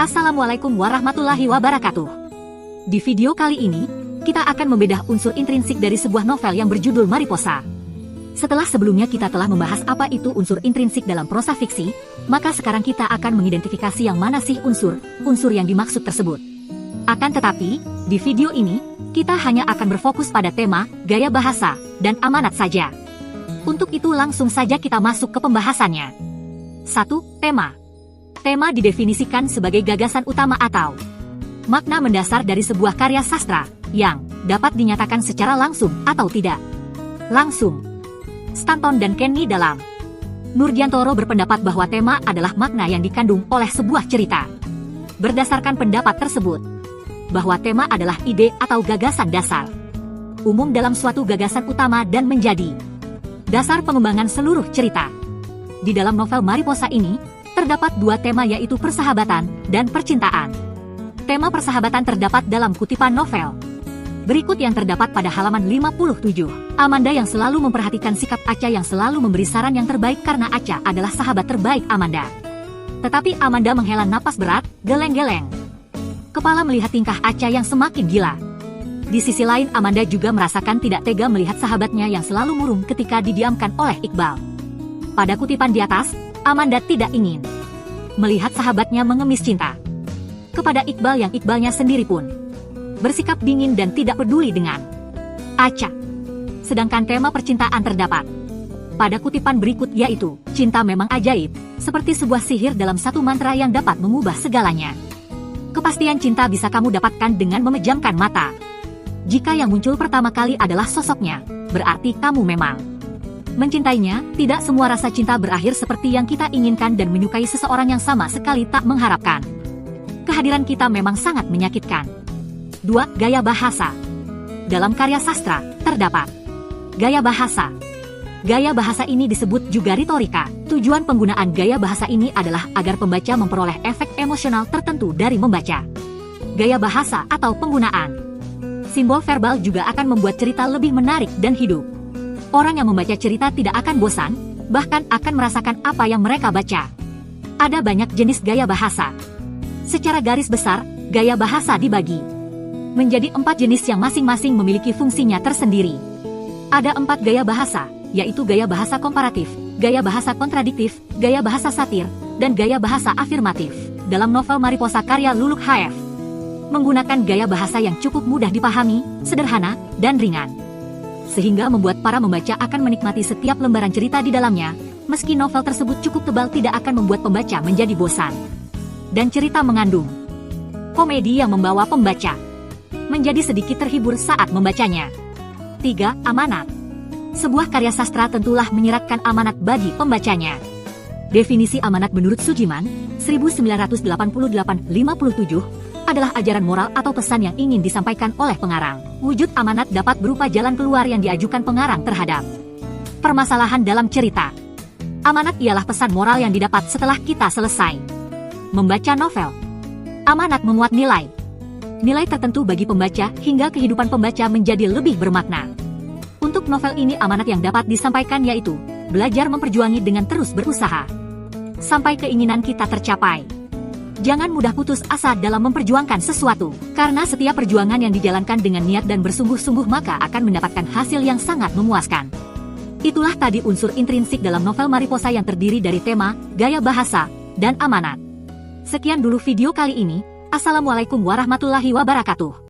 Assalamualaikum warahmatullahi wabarakatuh. Di video kali ini, kita akan membedah unsur intrinsik dari sebuah novel yang berjudul Mariposa. Setelah sebelumnya kita telah membahas apa itu unsur intrinsik dalam prosa fiksi, maka sekarang kita akan mengidentifikasi yang mana sih unsur yang dimaksud tersebut. Akan tetapi, di video ini, kita hanya akan berfokus pada tema, gaya bahasa, dan amanat saja. Untuk itu langsung saja kita masuk ke pembahasannya. 1. Tema. Tema didefinisikan sebagai gagasan utama atau makna mendasar dari sebuah karya sastra yang dapat dinyatakan secara langsung atau tidak langsung. Stanton dan Kenny dalam Nurjantoro berpendapat bahwa tema adalah makna yang dikandung oleh sebuah cerita. Berdasarkan pendapat tersebut, bahwa tema adalah ide atau gagasan dasar umum dalam suatu gagasan utama dan menjadi dasar pengembangan seluruh cerita. Di dalam novel Mariposa ini, terdapat dua tema yaitu persahabatan dan percintaan. Tema persahabatan terdapat dalam kutipan novel berikut yang terdapat pada halaman 57. Amanda yang selalu memperhatikan sikap Acha yang selalu memberi saran yang terbaik karena Acha adalah sahabat terbaik Amanda. Tetapi Amanda menghela napas berat, geleng-geleng kepala melihat tingkah Acha yang semakin gila. Di sisi lain Amanda juga merasakan tidak tega melihat sahabatnya yang selalu murung ketika didiamkan oleh Iqbal. Pada kutipan di atas, Amanda tidak ingin melihat sahabatnya mengemis cinta kepada Iqbal yang Iqbalnya sendiri pun bersikap dingin dan tidak peduli dengan Acha. Sedangkan tema percintaan terdapat pada kutipan berikut yaitu, cinta memang ajaib, seperti sebuah sihir dalam satu mantra yang dapat mengubah segalanya. Kepastian cinta bisa kamu dapatkan dengan memejamkan mata. Jika yang muncul pertama kali adalah sosoknya, berarti kamu memang mencintainya. Tidak semua rasa cinta berakhir seperti yang kita inginkan dan menyukai seseorang yang sama sekali tak mengharapkan kehadiran kita memang sangat menyakitkan. 2. Gaya bahasa. Dalam karya sastra, terdapat gaya bahasa. Gaya bahasa ini disebut juga retorika. Tujuan penggunaan gaya bahasa ini adalah agar pembaca memperoleh efek emosional tertentu dari membaca. Gaya bahasa atau penggunaan simbol verbal juga akan membuat cerita lebih menarik dan hidup. Orang yang membaca cerita tidak akan bosan, bahkan akan merasakan apa yang mereka baca. Ada banyak jenis gaya bahasa. Secara garis besar, gaya bahasa dibagi menjadi 4 jenis yang masing-masing memiliki fungsinya tersendiri. Ada 4 gaya bahasa, yaitu gaya bahasa komparatif, gaya bahasa kontradiktif, gaya bahasa satir, dan gaya bahasa afirmatif. Dalam novel Mariposa karya Luluk H.F. menggunakan gaya bahasa yang cukup mudah dipahami, sederhana, dan ringan, sehingga membuat para membaca akan menikmati setiap lembaran cerita di dalamnya. Meski novel tersebut cukup tebal tidak akan membuat pembaca menjadi bosan. Dan cerita mengandung komedi yang membawa pembaca menjadi sedikit terhibur saat membacanya. 3. Amanat. Sebuah karya sastra tentulah menyiratkan amanat bagi pembacanya. Definisi amanat menurut Sujiman, 1988-57, adalah ajaran moral atau pesan yang ingin disampaikan oleh pengarang. Wujud amanat dapat berupa jalan keluar yang diajukan pengarang terhadap permasalahan dalam cerita. Amanat ialah pesan moral yang didapat setelah kita selesai membaca novel. Amanat memuat nilai tertentu bagi pembaca hingga kehidupan pembaca menjadi lebih bermakna. Untuk novel ini amanat yang dapat disampaikan yaitu, belajar memperjuangi dengan terus berusaha sampai keinginan kita tercapai. Jangan mudah putus asa dalam memperjuangkan sesuatu, karena setiap perjuangan yang dijalankan dengan niat dan bersungguh-sungguh maka akan mendapatkan hasil yang sangat memuaskan. Itulah tadi unsur intrinsik dalam novel Mariposa yang terdiri dari tema, gaya bahasa, dan amanat. Sekian dulu video kali ini. Assalamualaikum warahmatullahi wabarakatuh.